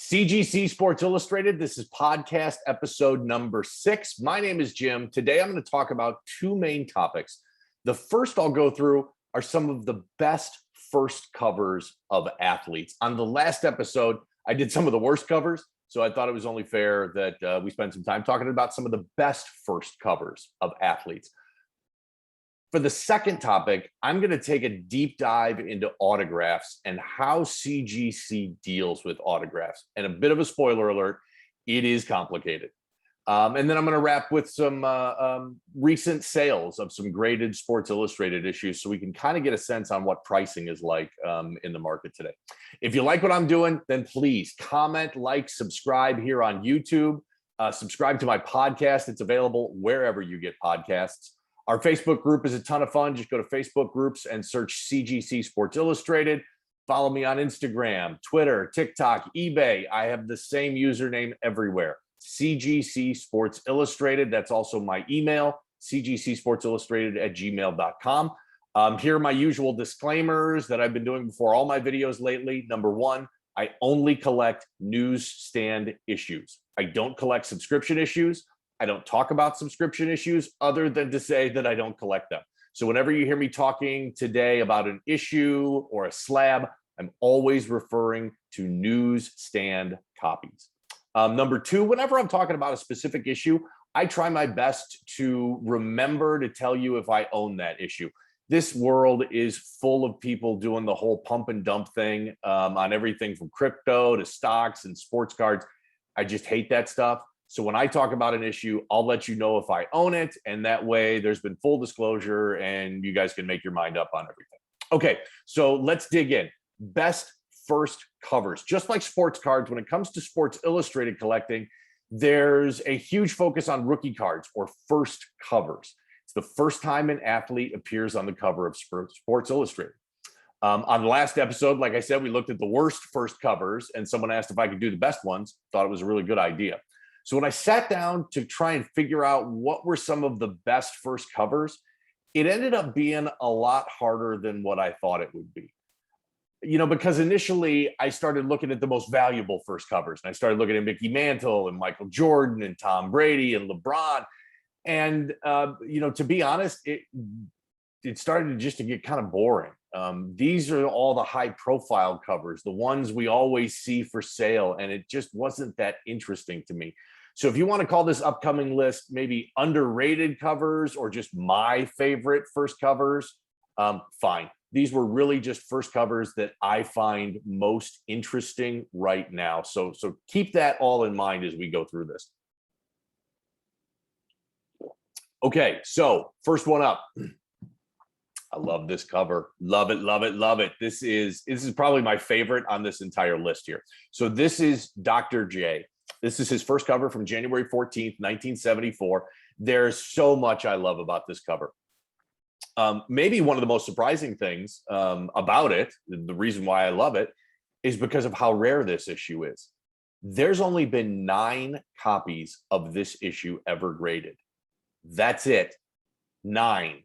CGC Sports Illustrated. This is podcast episode number 6. My name is Jim. Today I'm going to talk about two main topics. The first I'll go through are some of the best first covers of athletes. On the last episode, I did some of the worst covers, so I thought it was only fair that we spend some time talking about some of the best first covers of athletes. For the second topic, I'm going to take a deep dive into autographs and how CGC deals with autographs. And a bit of a spoiler alert, it is complicated. And then I'm going to wrap with some recent sales of some graded Sports Illustrated issues so we can kind of get a sense on what pricing is like in the market today. If you like what I'm doing, then please comment, like, subscribe here on YouTube. Subscribe to my podcast. It's available wherever you get podcasts. Our Facebook group is a ton of fun. Just go to Facebook groups and search CGC Sports Illustrated. Follow me on Instagram, Twitter, TikTok, eBay. I have the same username everywhere, CGC Sports Illustrated. That's also my email, cgcsportsillustrated@gmail.com. Here are my usual disclaimers that I've been doing before all my videos lately. Number one, I only collect newsstand issues. I don't collect subscription issues. I don't talk about subscription issues other than to say that I don't collect them. So whenever you hear me talking today about an issue or a slab, I'm always referring to newsstand copies. Number two, whenever I'm talking about a specific issue, I try my best to remember to tell you if I own that issue. This world is full of people doing the whole pump and dump thing on everything from crypto to stocks and sports cards. I just hate that stuff. So when I talk about an issue, I'll let you know if I own it. And that way there's been full disclosure and you guys can make your mind up on everything. Okay, so let's dig in. Best first covers. Just like sports cards, when it comes to Sports Illustrated collecting, there's a huge focus on rookie cards or first covers. It's the first time an athlete appears on the cover of Sports Illustrated. On the last episode, like I said, we looked at the worst first covers and someone asked if I could do the best ones. Thought it was a really good idea. So when I sat down to try and figure out what were some of the best first covers, it ended up being a lot harder than what I thought it would be. You know, because initially I started looking at the most valuable first covers, and I started looking at Mickey Mantle and Michael Jordan and Tom Brady and LeBron. And, you know, to be honest, it started just to get kind of boring. These are all the high profile covers, the ones we always see for sale, and it just wasn't that interesting to me. So if you want to call this upcoming list maybe underrated covers or just my favorite first covers, fine. These were really just first covers that I find most interesting right now. So keep that all in mind as we go through this. Okay, so first one up. I love this cover. Love it, love it, love it. This is probably my favorite on this entire list here. So this is Dr. J. This is his first cover from January 14th, 1974. There's so much I love about this cover. Maybe one of the most surprising things about it, the reason why I love it, is because of how rare this issue is. There's only been 9 copies of this issue ever graded. That's it. 9.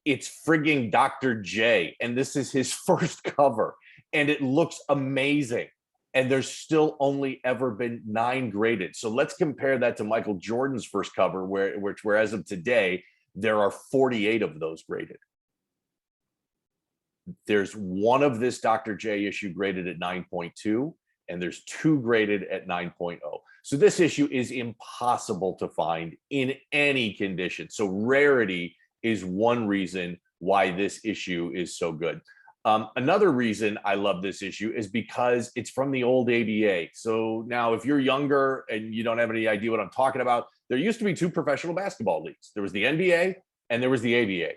It's frigging Dr. J, and this is his first cover, and it looks amazing. And there's still only ever been 9 graded. So let's compare that to Michael Jordan's first cover, where as of today, there are 48 of those graded. There's one of this Dr. J issue graded at 9.2, and there's 2 graded at 9.0. So this issue is impossible to find in any condition. So rarity is one reason why this issue is so good. Another reason I love this issue is because it's from the old ABA. So now if you're younger and you don't have any idea what I'm talking about, there used to be 2 professional basketball leagues. There was the NBA and there was the ABA.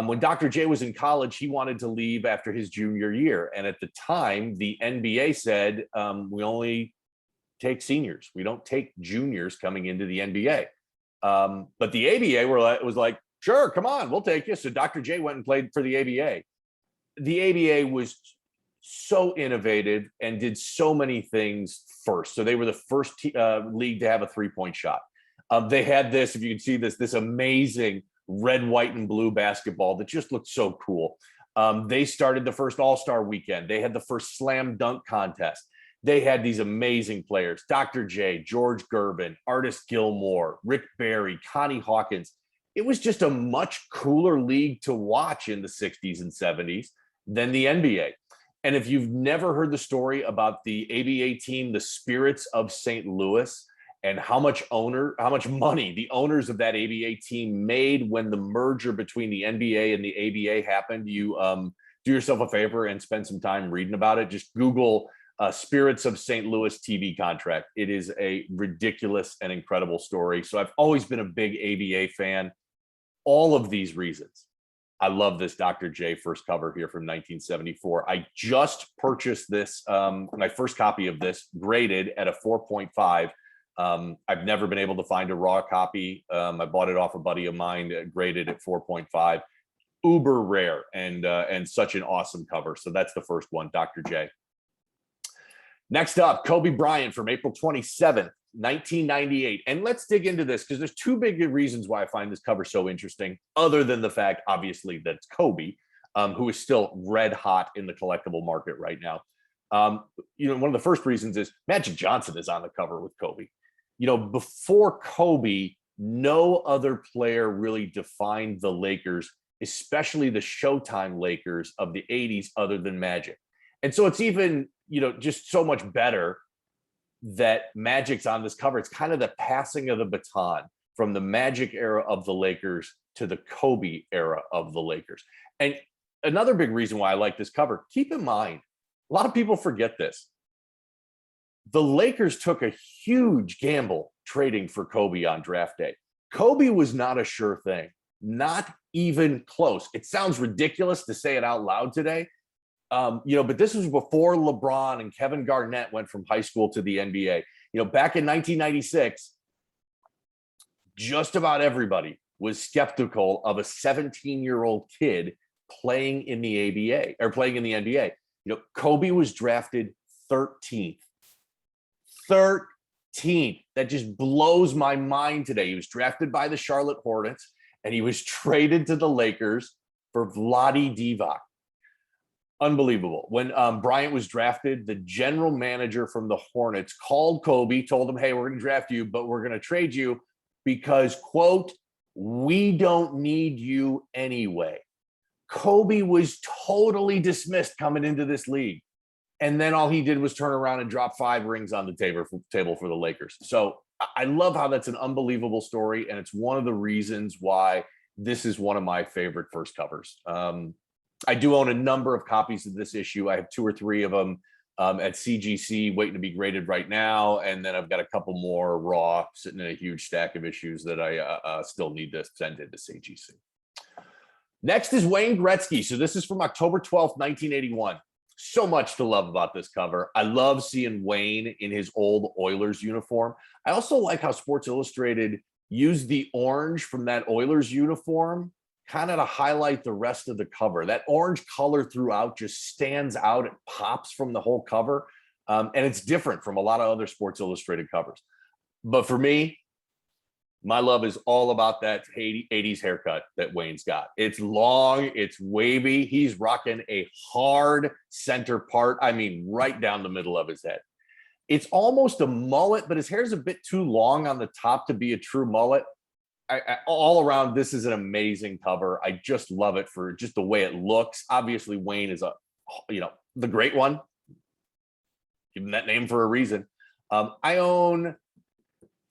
When Dr. J was in college, he wanted to leave after his junior year. And at the time, the NBA said, we only take seniors. We don't take juniors coming into the NBA. But the ABA was like, sure, come on, we'll take you. So Dr. J went and played for the ABA. The ABA was so innovative and did so many things first. So they were the first league to have a 3-point shot. They had this, if you can see this amazing red, white, and blue basketball that just looked so cool. They started the first All-Star weekend. They had the first slam dunk contest. They had these amazing players: Dr. J, George Gervin, Artis Gilmore, Rick Barry, Connie Hawkins. It was just a much cooler league to watch in the 60s and 70s than the NBA. And if you've never heard the story about the ABA team, the Spirits of St. Louis, and how much money the owners of that ABA team made when the merger between the NBA and the ABA happened, you do yourself a favor and spend some time reading about it. Just Google Spirits of St. Louis TV contract. It is a ridiculous and incredible story. So I've always been a big ABA fan. All of these reasons. I love this Dr. J first cover here from 1974. I just purchased this, my first copy of this, graded at a 4.5. I've never been able to find a raw copy. I bought it off a buddy of mine, graded at 4.5. Uber rare and such an awesome cover. So that's the first one, Dr. J. Next up, Kobe Bryant from April 27th, 1998. And let's dig into this because there's two big reasons why I find this cover so interesting, other than the fact, obviously, that it's Kobe, who is still red hot in the collectible market right now. One of the first reasons is Magic Johnson is on the cover with Kobe. Before Kobe, no other player really defined the Lakers, especially the Showtime Lakers of the 80s, other than Magic. And so it's even, just so much better that Magic's on this cover. It's kind of the passing of the baton from the Magic era of the Lakers to the Kobe era of the Lakers. And another big reason why I like this cover, keep in mind, a lot of people forget this. The Lakers took a huge gamble trading for Kobe on draft day. Kobe was not a sure thing, not even close. It sounds ridiculous to say it out loud today, but this was before LeBron and Kevin Garnett went from high school to the NBA. Back in 1996, just about everybody was skeptical of a 17-year-old kid playing in the ABA or playing in the NBA. Kobe was drafted 13th. 13th. That just blows my mind today. He was drafted by the Charlotte Hornets, and he was traded to the Lakers for Vlade Divac. Unbelievable. When Bryant was drafted, the general manager from the Hornets called Kobe, told him, hey, we're going to draft you, but we're going to trade you because, quote, we don't need you anyway. Kobe was totally dismissed coming into this league. And then all he did was turn around and drop 5 rings on the table for the Lakers. So I love how that's an unbelievable story. And it's one of the reasons why this is one of my favorite first covers. I do own a number of copies of this issue. I have 2 or 3 of them at CGC waiting to be graded right now. And then I've got a couple more raw sitting in a huge stack of issues that I still need to send into CGC. Next is Wayne Gretzky. So this is from October 12th, 1981. So much to love about this cover. I love seeing Wayne in his old Oilers uniform. I also like how Sports Illustrated used the orange from that Oilers uniform kind of to highlight the rest of the cover. That orange color throughout just stands out. It pops from the whole cover. And it's different from a lot of other Sports Illustrated covers. But for me, my love is all about that 80s haircut that Wayne's got. It's long, it's wavy. He's rocking a hard center part. I mean, right down the middle of his head. It's almost a mullet, but his hair's a bit too long on the top to be a true mullet. All around, this is an amazing cover. I just love it for just the way it looks. Obviously, Wayne is the great one. Give him that name for a reason. I own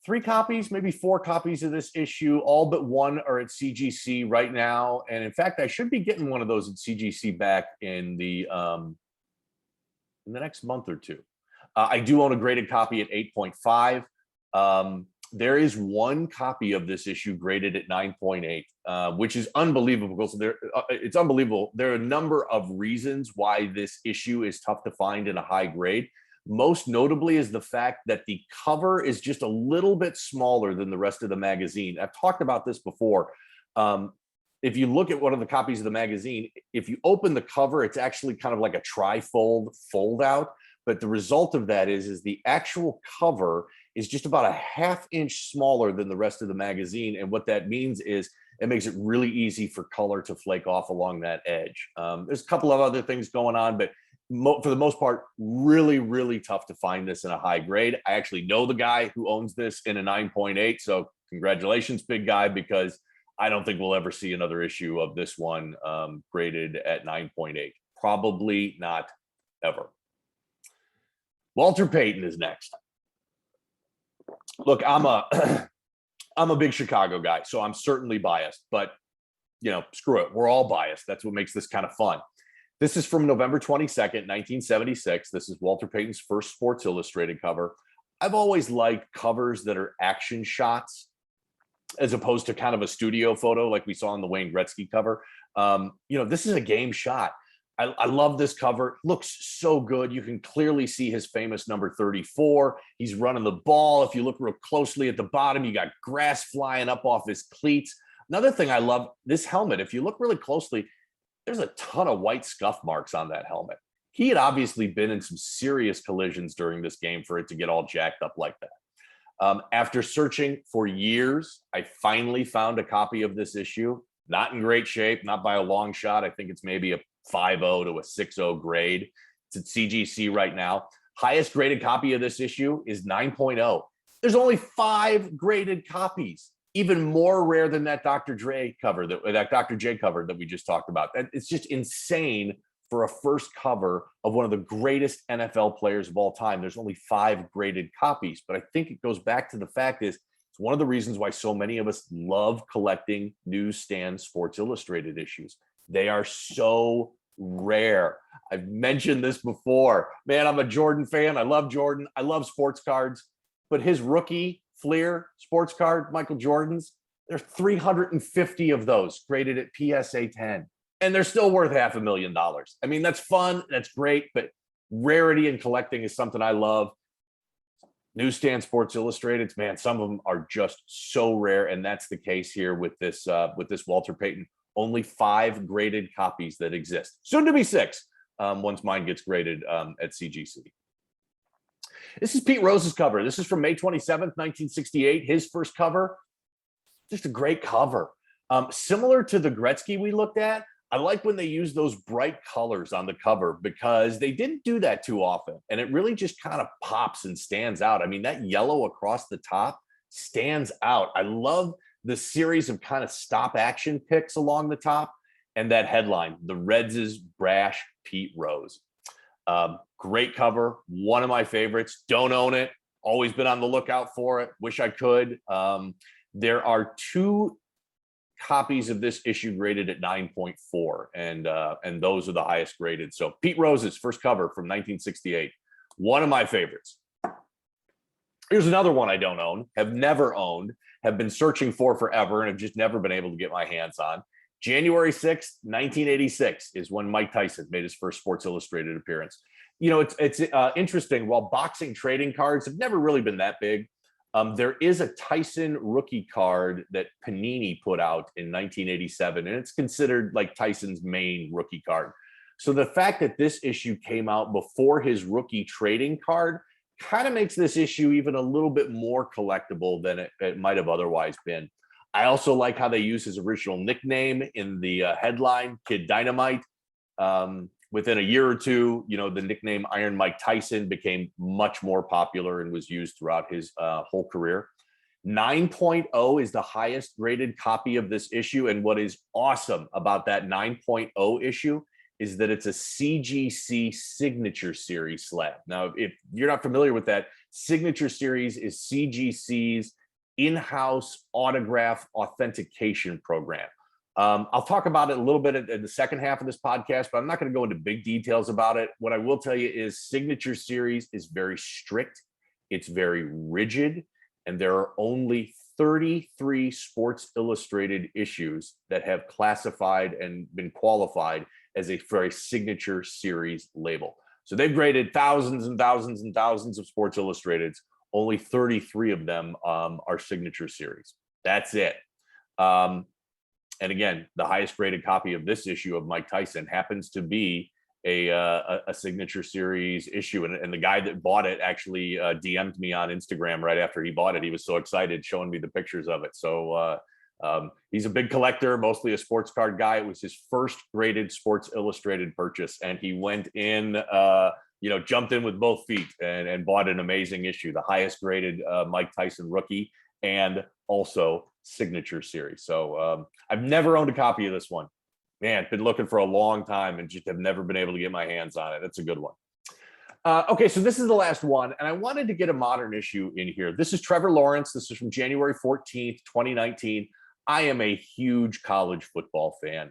3 copies, maybe 4 copies of this issue. All but 1 are at CGC right now. And in fact, I should be getting one of those at CGC back in the next month or 2. I do own a graded copy at 8.5. There is 1 copy of this issue graded at 9.8, which is unbelievable. So it's unbelievable. There are a number of reasons why this issue is tough to find in a high grade. Most notably is the fact that the cover is just a little bit smaller than the rest of the magazine. I've talked about this before. If you look at one of the copies of the magazine, if you open the cover, it's actually kind of like a tri-fold fold out. But the result of that is the actual cover is just about a ½ inch smaller than the rest of the magazine. And what that means is it makes it really easy for color to flake off along that edge. There's a couple of other things going on, but for the most part, really, really tough to find this in a high grade. I actually know the guy who owns this in a 9.8. So congratulations, big guy, because I don't think we'll ever see another issue of this one graded at 9.8. Probably not ever. Walter Payton is next. Look, I'm a big Chicago guy, so I'm certainly biased, but screw it. We're all biased. That's what makes this kind of fun. This is from November 22nd, 1976. This is Walter Payton's first Sports Illustrated cover. I've always liked covers that are action shots as opposed to kind of a studio photo like we saw on the Wayne Gretzky cover. This is a game shot. I love this cover. It looks so good. You can clearly see his famous number 34. He's running the ball. If you look real closely at the bottom, you got grass flying up off his cleats. Another thing I love, this helmet, if you look really closely, there's a ton of white scuff marks on that helmet. He had obviously been in some serious collisions during this game for it to get all jacked up like that. After searching for years, I finally found a copy of this issue. Not in great shape, not by a long shot. I think it's maybe a 5.0 to a 6.0 grade. It's at CGC right now. Highest graded copy of this issue is 9.0. There's only 5 graded copies. Even more rare than that Dr. J cover that we just talked about. It's just insane for a first cover of one of the greatest NFL players of all time. There's only 5 graded copies, but I think it goes back to the fact is it's one of the reasons why so many of us love collecting newsstand Sports Illustrated issues. They are so rare. I've mentioned this before. Man, I'm a Jordan fan. I love Jordan. I love sports cards, but his rookie Fleer sports card, Michael Jordan's, there's 350 of those graded at PSA 10, and they're still worth $500,000. I mean, that's fun. That's great, but rarity in collecting is something I love. Newsstand Sports Illustrated, man, some of them are just so rare, and that's the case here with this Walter Payton. Only 5 graded copies that exist. Soon to be 6 once mine gets graded at CGC. This is Pete Rose's cover. This is from May 27th, 1968. His first cover. Just a great cover. Similar to the Gretzky we looked at, I like when they use those bright colors on the cover because they didn't do that too often. And it really just kind of pops and stands out. I mean, that yellow across the top stands out. I love the series of kind of stop action pics along the top and that headline, The Reds' Brash Pete Rose. Great cover. One of my favorites. Don't own it. Always been on the lookout for it. Wish I could. There are 2 copies of this issue graded at 9.4, and those are the highest graded. So Pete Rose's first cover from 1968. One of my favorites. Here's another one I don't own, have never owned, have been searching for forever, and have just never been able to get my hands on. January 6th, 1986 is when Mike Tyson made his first Sports Illustrated appearance. It's interesting. While boxing trading cards have never really been that big, there is a Tyson rookie card that Panini put out in 1987, and it's considered like Tyson's main rookie card. So the fact that this issue came out before his rookie trading card kind of makes this issue even a little bit more collectible than it might have otherwise been. I also like how they use his original nickname in the headline, Kid Dynamite. Within a year or two, the nickname Iron Mike Tyson became much more popular and was used throughout his whole career. 9.0 is the highest graded copy of this issue. And what is awesome about that 9.0 issue is that it's a CGC Signature Series slab. Now, if you're not familiar with that, Signature Series is CGC's in-house autograph authentication program. I'll talk about it a little bit in the second half of this podcast, but I'm not going to go into big details about it. What I will tell you is Signature Series is very strict. It's very rigid. And there are only 33 Sports Illustrated issues that have classified and been qualified for a Signature Series label. So they've graded thousands and thousands and thousands of Sports Illustrateds. Only 33 of them are Signature Series. That's it. And again, the highest graded copy of this issue of Mike Tyson happens to be a Signature Series issue. And the guy that bought it actually DM'd me on Instagram right after he bought it. He was so excited, showing me the pictures of it. So He's a big collector, mostly a sports card guy. It was his first graded Sports Illustrated purchase, and he went in, jumped in with both feet and bought an amazing issue, the highest graded Mike Tyson rookie, and also signature series. So I've never owned a copy of this one. Man, been looking for a long time and just have never been able to get my hands on it. It's a good one. Okay, so this is the last one, and I wanted to get a modern issue in here. This is Trevor Lawrence. This is from January 14th, 2019. I am a huge college football fan,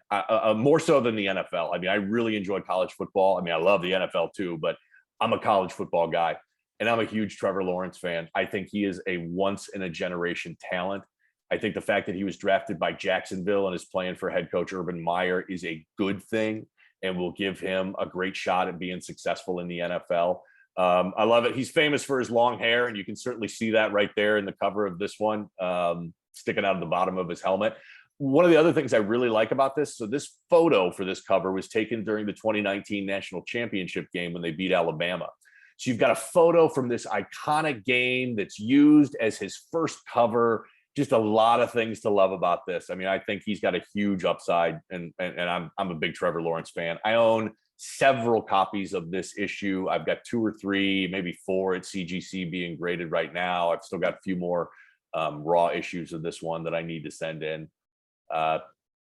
more so than the NFL. I mean, I really enjoy college football. I mean, I love the NFL too, but I'm a college football guy, and I'm a huge Trevor Lawrence fan. I think he is a once-in-a-generation talent. I think the fact that he was drafted by Jacksonville and is playing for head coach Urban Meyer is a good thing and will give him a great shot at being successful in the NFL. I love it. He's famous for his long hair, and you can certainly see that right there in the cover of this one, sticking out of the bottom of his helmet. One of the other things I really like about this, so this photo for this cover was taken during the 2019 National Championship game when they beat Alabama. So you've got a photo from this iconic game that's used as his first cover. Just a lot of things to love about this. I mean, I think he's got a huge upside, and I'm a big Trevor Lawrence fan. I own several copies of this issue. I've got 2 or 3, maybe 4 at CGC being graded right now. I've still got a few more raw issues of this one that I need to send in.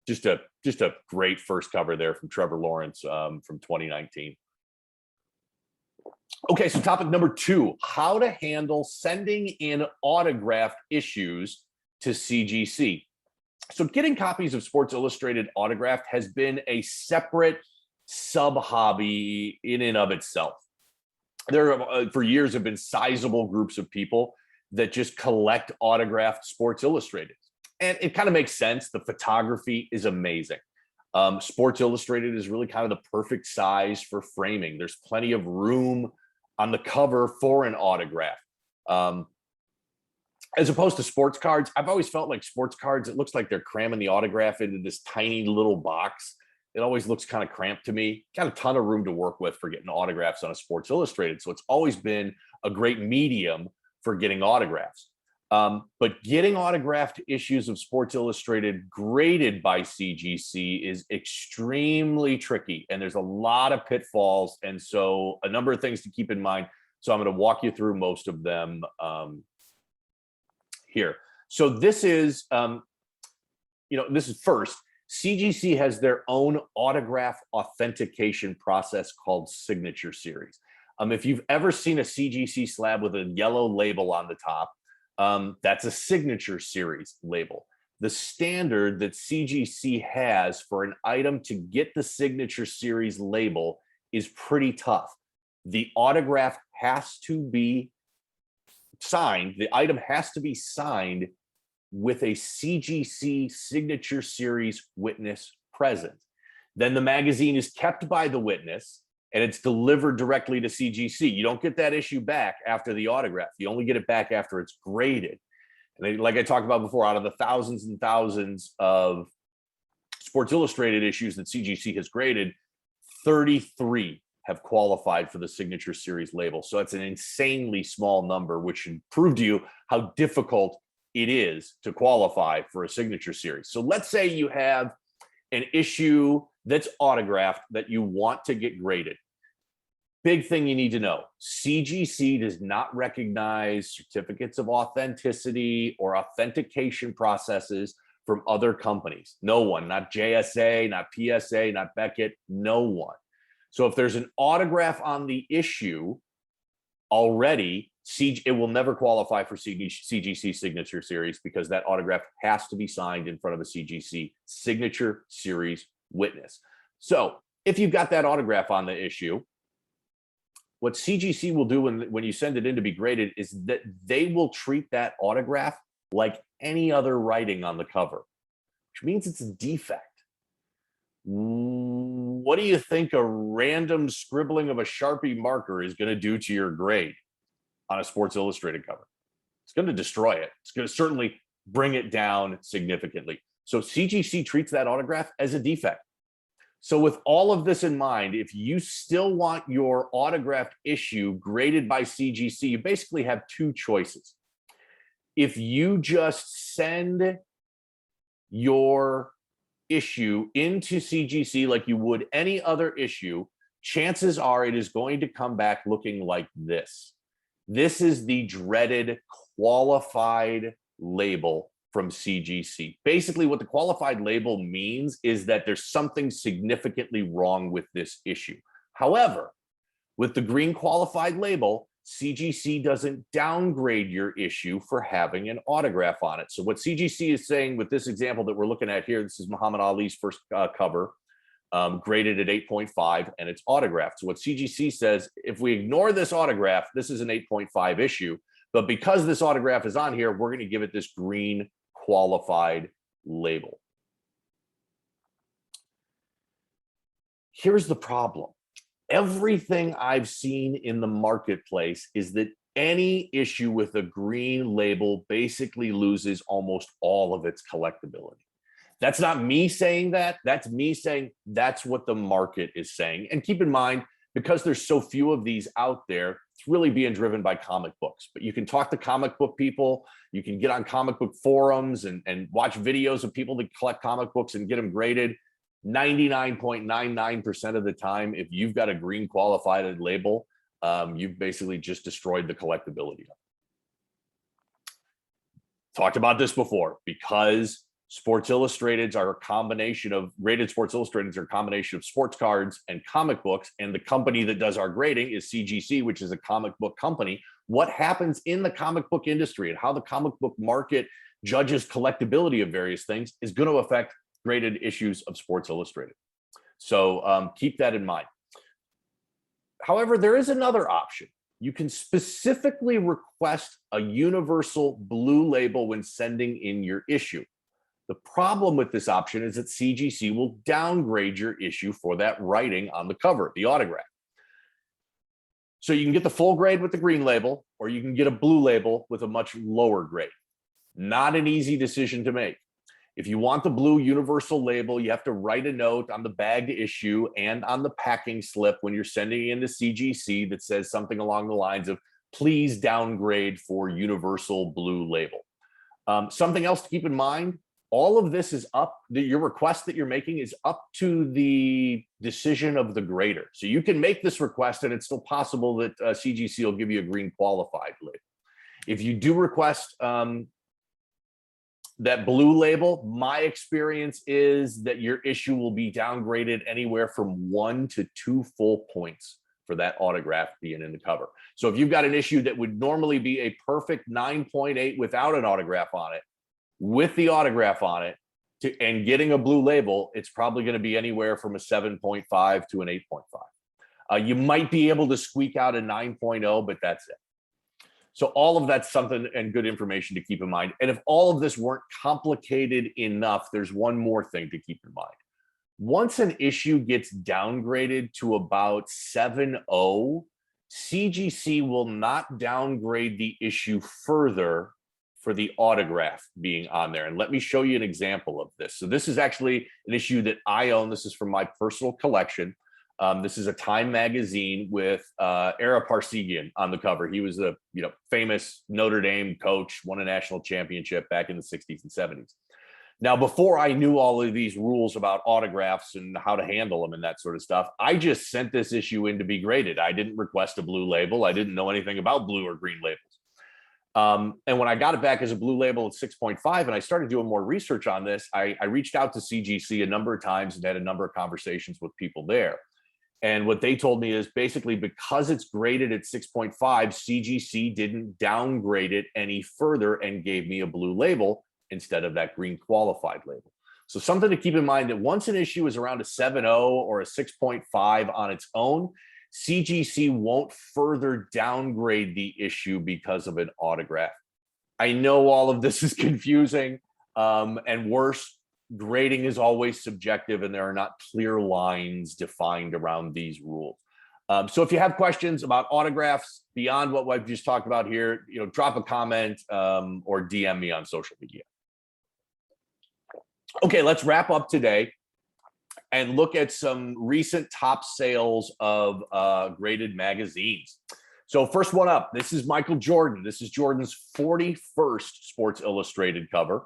Just a great first cover there from Trevor Lawrence from 2019. Okay, so topic number 2, how to handle sending in autographed issues to CGC. So getting copies of Sports Illustrated autographed has been a separate sub-hobby in and of itself. There for years have been sizable groups of people that just collect autographed Sports Illustrated. And it kind of makes sense. The photography is amazing. Sports Illustrated is really kind of the perfect size for framing. There's plenty of room on the cover for an autograph. As opposed to sports cards, I've always felt like sports cards, it looks like they're cramming the autograph into this tiny little box. It always looks kind of cramped to me. Got a ton of room to work with for getting autographs on a Sports Illustrated. So it's always been a great medium for getting autographs. But getting autographed issues of Sports Illustrated graded by CGC is extremely tricky, and there's a lot of pitfalls. And so a number of things to keep in mind. So I'm going to walk you through most of them here. So this is, this is first, CGC has their own autograph authentication process called Signature Series. If you've ever seen a CGC slab with a yellow label on the top, that's a Signature Series label. The standard that CGC has for an item to get the Signature Series label is pretty tough. The autograph has to be signed. The item has to be signed with a CGC Signature Series witness present. Then the magazine is kept by the witness and it's delivered directly to CGC. You don't get that issue back after the autograph. You only get it back after it's graded. And like I talked about before, out of the thousands and thousands of Sports Illustrated issues that CGC has graded, 33 have qualified for the Signature Series label. So that's an insanely small number, which should prove to you how difficult it is to qualify for a Signature Series. So let's say you have an issue that's autographed that you want to get graded. Big thing you need to know, CGC does not recognize certificates of authenticity or authentication processes from other companies. No one, not JSA, not PSA, not Beckett, no one. So if there's an autograph on the issue already, it will never qualify for CGC Signature Series because that autograph has to be signed in front of a CGC Signature Series witness. So if you've got that autograph on the issue, what CGC will do when you send it in to be graded is that they will treat that autograph like any other writing on the cover, which means it's a defect. What do you think a random scribbling of a Sharpie marker is going to do to your grade on a Sports Illustrated cover? It's going to destroy it. It's going to certainly bring it down significantly. So CGC treats that autograph as a defect. So with all of this in mind, if you still want your autographed issue graded by CGC, you basically have 2 choices. If you just send your issue into CGC like you would any other issue, chances are it is going to come back looking like this. This is the dreaded qualified label from CGC. Basically, what the qualified label means is that there's something significantly wrong with this issue. However, with the green qualified label, CGC doesn't downgrade your issue for having an autograph on it. So what CGC is saying with this example that we're looking at here, this is Muhammad Ali's first cover, graded at 8.5, and it's autographed. So what CGC says, if we ignore this autograph, this is an 8.5 issue. But because this autograph is on here, we're going to give it this green qualified label. Here's the problem. Everything I've seen in the marketplace is that any issue with a green label basically loses almost all of its collectability. That's not me saying that. That's me saying that's what the market is saying. And keep in mind, because there's so few of these out there, it's really being driven by comic books. But you can talk to comic book people. You can get on comic book forums and watch videos of people that collect comic books and get them graded. 99.99% of the time, if you've got a green qualified label, you've basically just destroyed the collectability of it. Talked about this before, because Sports Illustrateds are a combination of graded Sports Illustrateds are a combination of sports cards and comic books. And the company that does our grading is CGC, which is a comic book company. What happens in the comic book industry and how the comic book market judges collectability of various things is going to affect graded issues of Sports Illustrated. So keep that in mind. However, there is another option. You can specifically request a universal blue label when sending in your issue. The problem with this option is that CGC will downgrade your issue for that writing on the cover, the autograph. So you can get the full grade with the green label, or you can get a blue label with a much lower grade. Not an easy decision to make. If you want the blue universal label, you have to write a note on the bagged issue and on the packing slip when you're sending in to CGC that says something along the lines of, please downgrade for universal blue label. Something else to keep in mind, all of this is up, your request that you're making is up to the decision of the grader. So you can make this request and it's still possible that CGC will give you a green qualified label. If you do request that blue label, my experience is that your issue will be downgraded anywhere from 1 to 2 full points for that autograph being in the cover. So if you've got an issue that would normally be a perfect 9.8 without an autograph on it, with the autograph on it, and getting a blue label, it's probably going to be anywhere from a 7.5 to an 8.5. You might be able to squeak out a 9.0, but that's it. So all of that's something and good information to keep in mind. And if all of this weren't complicated enough, there's one more thing to keep in mind. Once an issue gets downgraded to about 7.0, CGC will not downgrade the issue further for the autograph being on there. And let me show you an example of this. So this is actually an issue that I own. This is from my personal collection. This is a Time magazine with Ara Parseghian on the cover. He was a famous Notre Dame coach, won a national championship back in the 60s and 70s. Now, before I knew all of these rules about autographs and how to handle them and that sort of stuff, I just sent this issue in to be graded. I didn't request a blue label. I didn't know anything about blue or green labels. And when I got it back as a blue label at 6.5, and I started doing more research on this, I reached out to CGC a number of times and had a number of conversations with people there. And what they told me is basically because it's graded at 6.5, CGC didn't downgrade it any further and gave me a blue label instead of that green qualified label. So something to keep in mind that once an issue is around a 7.0 or a 6.5 on its own, CGC won't further downgrade the issue because of an autograph. I know all of this is confusing, and worse, grading is always subjective and there are not clear lines defined around these rules. So if you have questions about autographs beyond what we've just talked about here, drop a comment or DM me on social media. Okay, let's wrap up today and look at some recent top sales of graded magazines. So first one up, this is Michael Jordan. This is Jordan's 41st Sports Illustrated cover.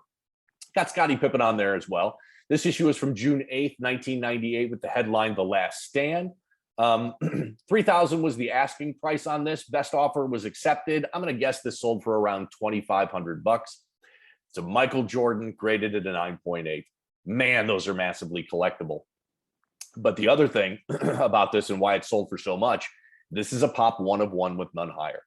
Got Scottie Pippen on there as well. This issue is from June 8th, 1998, with the headline "The Last Stand." $3,000 was the asking price on this. Best offer was accepted. I'm going to guess this sold for around $2,500. It's a Michael Jordan graded at a 9.8. Man, those are massively collectible. But the other thing about this and why it sold for so much, this is a pop 1 of 1 with none higher.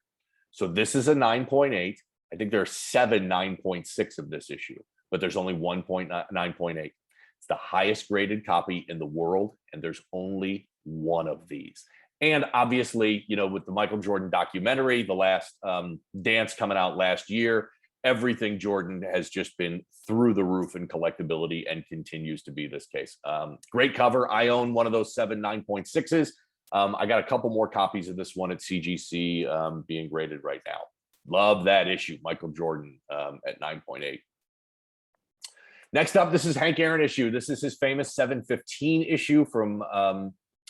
So this is a 9.8. I think there are 7 9.6 of this issue, but there's only 9.8. It's the highest graded copy in the world, and there's only one of these. And obviously, you know, with the Michael Jordan documentary, The Last Dance coming out last year, everything Jordan has just been through the roof in collectability and continues to be this case. Great cover. I own one of those 7 9.6s. I got a couple more copies of this one at CGC being graded right now. Love that issue, Michael Jordan at 9.8. Next up, this is Hank Aaron issue. This is his famous 715 issue from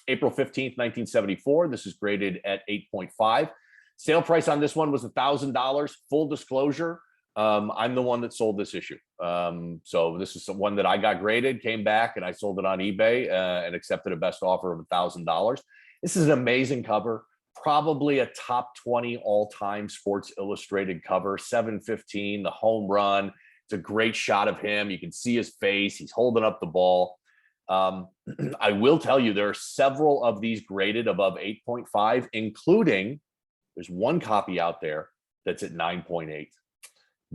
April 15th, 1974. This is graded at 8.5. Sale price on this one was $1,000. Full disclosure, I'm the one that sold this issue. So this is the one that I got graded, came back, and I sold it on eBay and accepted a best offer of $1,000. This is an amazing cover. Probably a top 20 all-time Sports Illustrated cover. 715, the home run. It's a great shot of him. You can see his face. He's holding up the ball. I will tell you, there are several of these graded above 8.5, including there's one copy out there that's at 9.8.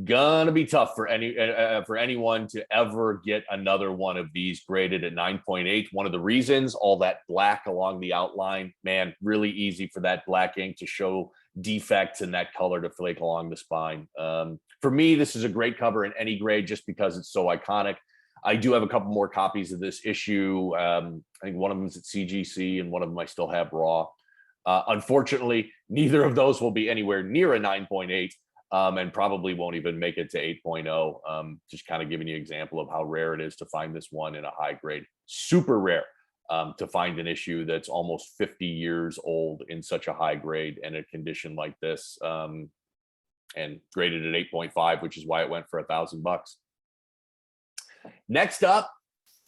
Gonna be tough for anyone to ever get another one of these graded at 9.8. One of the reasons, all that black along the outline, man, really easy for that black ink to show defects and that color to flake along the spine. For me, this is a great cover in any grade just because it's so iconic. I do have a couple more copies of this issue. I think one of them is at CGC and one of them I still have raw. Unfortunately, neither of those will be anywhere near a 9.8 and probably won't even make it to 8.0. Just kind of giving you an example of how rare it is to find this one in a high grade. Super rare to find an issue that's almost 50 years old in such a high grade and a condition like this, and graded at 8.5, which is why it went for $1,000. Next up,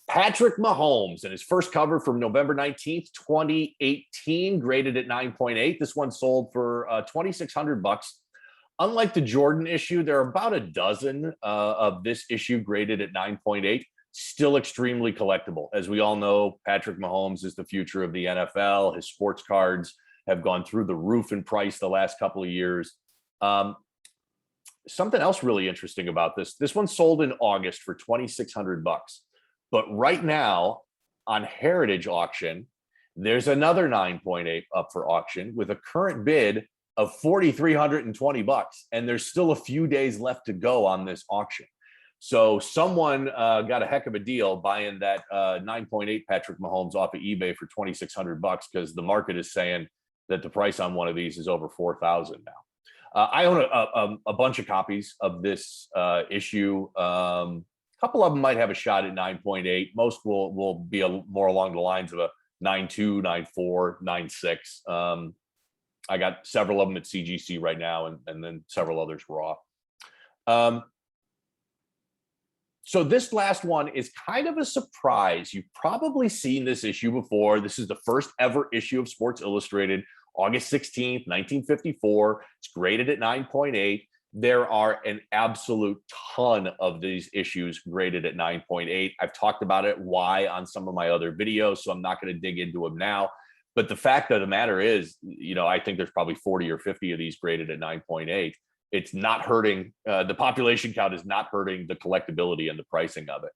Patrick Mahomes and his first cover from November 19th, 2018, graded at 9.8. This one sold for $2,600. Unlike the Jordan issue, there are about a dozen of this issue graded at 9.8, still extremely collectible. As we all know, Patrick Mahomes is the future of the NFL. His sports cards have gone through the roof in price the last couple of years. Something else really interesting about this one sold in August for $2,600. But right now on Heritage Auction, there's another 9.8 up for auction with a current bid of $4,320. And there's still a few days left to go on this auction. So someone got a heck of a deal buying that 9.8 Patrick Mahomes off of eBay for $2,600 because the market is saying that the price on one of these is over $4,000 now. I own a bunch of copies of this issue. A couple of them might have a shot at 9.8. Most will be more along the lines of a 9.2, 9.4, 9.6. I got several of them at CGC right now, and then several others raw. So this last one is kind of a surprise. You've probably seen this issue before. This is the first ever issue of Sports Illustrated. August 16th, 1954. It's graded at 9.8. There are an absolute ton of these issues graded at 9.8. I've talked about it, why, on some of my other videos, so I'm not going to dig into them now. But the fact of the matter is, you know, I think there's probably 40 or 50 of these graded at 9.8. It's not hurting. The population count is not hurting the collectability and the pricing of it.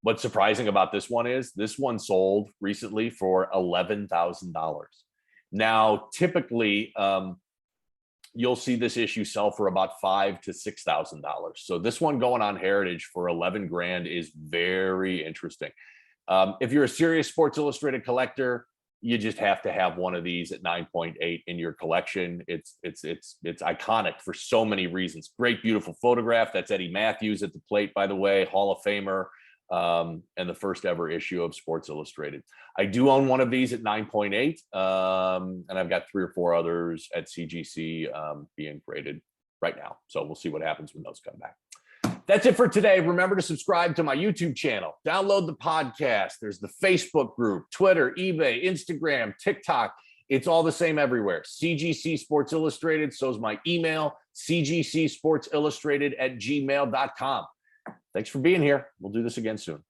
What's surprising about this one is this one sold recently for $11,000. Now, typically, you'll see this issue sell for about $5,000 to $6,000. So this one going on Heritage for 11 grand is very interesting. If you're a serious Sports Illustrated collector, you just have to have one of these at 9.8 in your collection. It's iconic for so many reasons. Great, beautiful photograph. That's Eddie Matthews at the plate, by the way, Hall of Famer. And the first ever issue of Sports Illustrated. I do own one of these at 9.8, and I've got 3 or 4 others at CGC being graded right now. So we'll see what happens when those come back. That's it for today. Remember to subscribe to my YouTube channel. Download the podcast. There's the Facebook group, Twitter, eBay, Instagram, TikTok. It's all the same everywhere. CGC Sports Illustrated. So's my email, cgcsportsillustrated@gmail.com. Thanks for being here. We'll do this again soon.